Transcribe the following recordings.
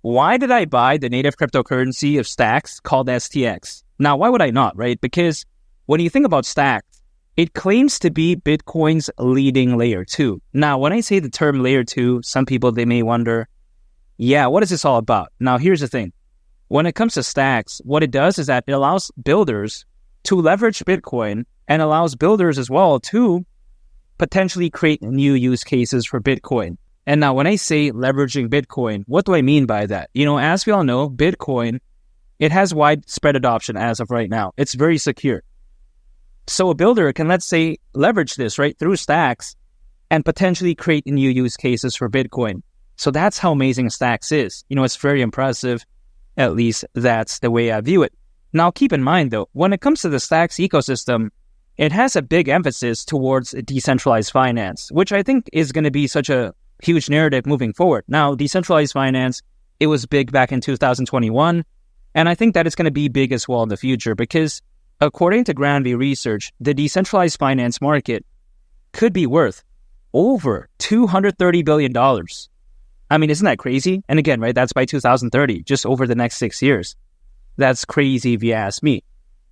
why did I buy the native cryptocurrency of STX called STX? Now, why would I not, right? Because when you think about STX, it claims to be Bitcoin's leading layer 2. Now, when I say the term layer 2, some people, they may wonder, yeah, what is this all about? Now, here's the thing. When it comes to STX, what it does is that it allows builders to leverage Bitcoin and allows builders as well to potentially create new use cases for Bitcoin. And now when I say leveraging Bitcoin, what do I mean by that? As we all know, Bitcoin, it has widespread adoption as of right now. It's very secure. So a builder can, let's say, leverage this, right, through STX and potentially create new use cases for Bitcoin. So that's how amazing STX is. It's very impressive. At least that's the way I view it. Now, keep in mind, though, when it comes to the STX ecosystem, it has a big emphasis towards decentralized finance, which I think is going to be such a huge narrative moving forward. Now, decentralized finance, it was big back in 2021, and I think that it's going to be big as well in the future because according to Granby Research, the decentralized finance market could be worth over $230 billion. I mean, isn't that crazy? And again, right, that's by 2030, just over the next 6 years. That's crazy if you ask me.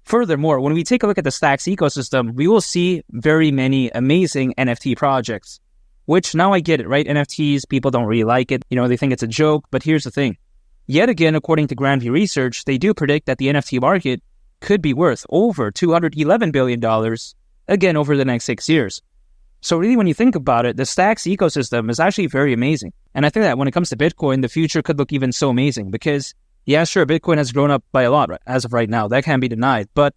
Furthermore, when we take a look at the STX ecosystem, we will see very many amazing NFT projects, which now I get it, right? NFTs, people don't really like it. They think it's a joke, but here's the thing. Yet again, according to Granby Research, they do predict that the NFT market could be worth over $211 billion, again, over the next 6 years. So really, when you think about it, the STX ecosystem is actually very amazing. And I think that when it comes to Bitcoin, the future could look even so amazing because, yeah, sure, Bitcoin has grown up by a lot as of right now. That can't be denied. But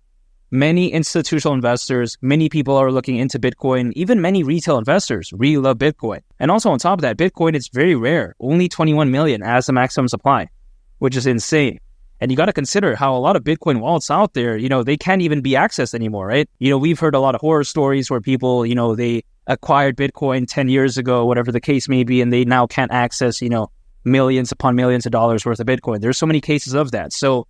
many institutional investors, many people are looking into Bitcoin. Even many retail investors really love Bitcoin. And also on top of that, Bitcoin is very rare. Only 21 million as the maximum supply, which is insane. And you got to consider how a lot of Bitcoin wallets out there, they can't even be accessed anymore, right? We've heard a lot of horror stories where people, they acquired Bitcoin 10 years ago, whatever the case may be, and they now can't access, millions upon millions of dollars worth of Bitcoin. There's so many cases of that. So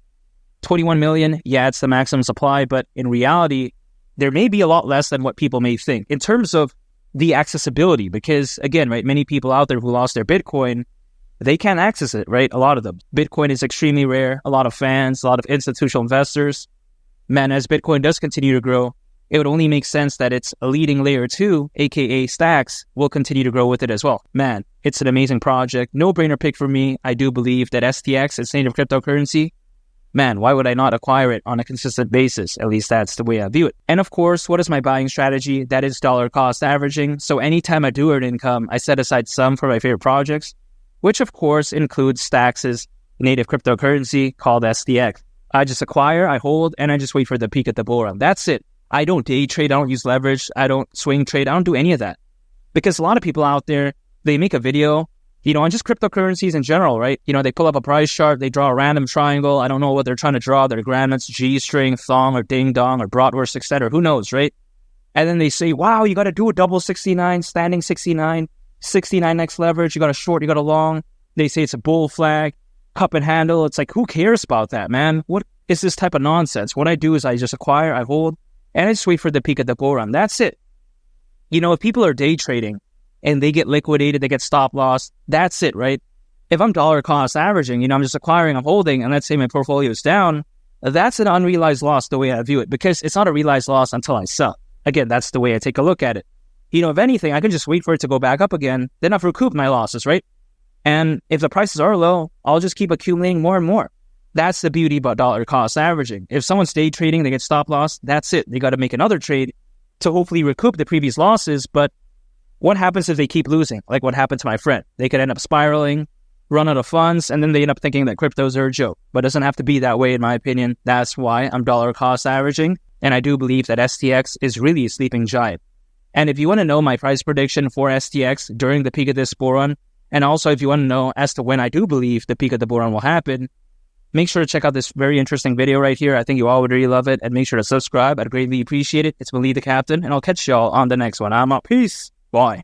21 million, yeah, it's the maximum supply, but in reality, there may be a lot less than what people may think in terms of the accessibility, because again, right, many people out there who lost their Bitcoin, they can't access it, right? A lot of them. Bitcoin is extremely rare, a lot of fans, a lot of institutional investors. Man, as Bitcoin does continue to grow, it would only make sense that its a leading layer 2, aka STX, will continue to grow with it as well. Man, it's an amazing project. No-brainer pick for me. I do believe that STX is native cryptocurrency. Man, why would I not acquire it on a consistent basis? At least that's the way I view it. And of course, what is my buying strategy? That is dollar cost averaging. So anytime I do earn income, I set aside some for my favorite projects, which of course includes STX's native cryptocurrency called STX. I just acquire, I hold, and I just wait for the peak at the bull run. That's it. I don't day trade, I don't use leverage, I don't swing trade, I don't do any of that. Because a lot of people out there, they make a video, on just cryptocurrencies in general, right? They pull up a price chart, they draw a random triangle, I don't know what they're trying to draw, their grommets, G-string, thong, or ding-dong, or bratwurst, etc. Who knows, right? And then they say, wow, you got to do a double 69, standing 69, 69x leverage, you got a short, you got a long. They say it's a bull flag, cup and handle. It's like, who cares about that, man? What is this type of nonsense? What I do is I just acquire, I hold, and I just wait for the peak of the bull run. That's it. If people are day trading and they get liquidated, they get stop loss, that's it, right? If I'm dollar cost averaging, I'm just acquiring, I'm holding, and let's say my portfolio is down, that's an unrealized loss the way I view it, because it's not a realized loss until I sell. Again, that's the way I take a look at it. If anything, I can just wait for it to go back up again, then I've recouped my losses, right? And if the prices are low, I'll just keep accumulating more and more. That's the beauty about dollar cost averaging. If someone's day trading, they get stop loss, that's it. They got to make another trade to hopefully recoup the previous losses. But what happens if they keep losing? Like what happened to my friend? They could end up spiraling, run out of funds, and then they end up thinking that cryptos are a joke. But it doesn't have to be that way, in my opinion. That's why I'm dollar cost averaging. And I do believe that STX is really a sleeping giant. And if you want to know my price prediction for STX during the peak of this bull run, and also if you want to know as to when I do believe the peak of the bull run will happen, make sure to check out this very interesting video right here. I think you all would really love it. And make sure to subscribe. I'd greatly appreciate it. It's been Lee the Captain, and I'll catch y'all on the next one. I'm out. Peace. Bye.